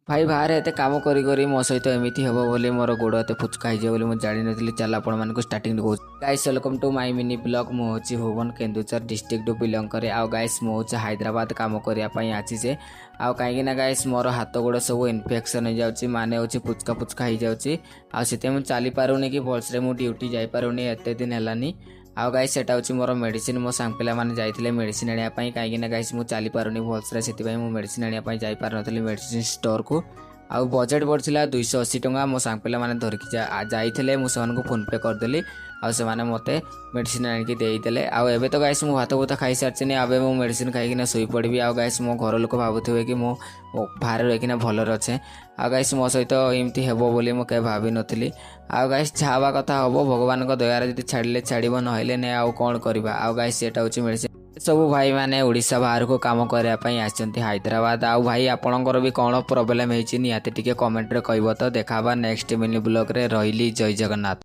भाई बाहर एते काम करी करी मो सहित एमिति हेबो बोली मोर गोड़ एते फुचका हिजे बोली मु जानि नथिली। चल आपण मानकु स्टार्टिंग कहू guys welcome to my mini blog. मु होची Bhuvan Keonjhar district to belong करे। आ गाइस मु होची हैदराबाद काम करिया पई आछि जे आ काहे ना गाइस मोर हाथ गोड़ सब इन्फेक्शन हो जाउची माने होची फुचका फुचका हि जाउची। आ सेते मु चाली पारुनी कि भलसे मु ड्यूटी जाई पारुनी एते दिन हेलानी। आउ गाइस सेटा होची मोर मेडिसिन मो सांग पिला माने जाइथिले मेडिसिन आनिया पई काहे ना गाइस मु चाली पारुनी भलसे सेति पई मु मेडिसिन आनिया पई जाई पार नथली मेडिसिन स्टोर को। आउ बजेट पड़ता 280 टंका। मो सांग पिला माने धरिकी जाइथिले मु सेमानकु फोन पे करदेली आउ से माने मते मेडिसिन आनिकी देइदेले। आउ एबे तो गाइस मु भात भूत खाई सारछिनी। आबे मु मेडिसिन खाइकिना सोई पड़बी। आउ गाइस मो घर लोक भाबुथिबे कि मो बाहर रहिकिना भलर अच्छे। आउ गाइस मो सहित एमती हेबो बोली मु के भाबी नथिली। आउ गाइस छावा कथा हबो भगवान को दया रे जदि छाड़ले छाड़िबो नहले ने आउ कोन करबा। आउ गाइस सेटा होची मेडिसिन सब भाई माने ओडिशा बाहर को काम करने आसचंती हैदराबाद। आउ भाई आपणकर भी कौन प्रोब्लेम होती निहाती टिके कमेंट रे कहबो। तो देखा नेक्स्ट मिनी ब्लॉग रे। रहिली जय जगन्नाथ।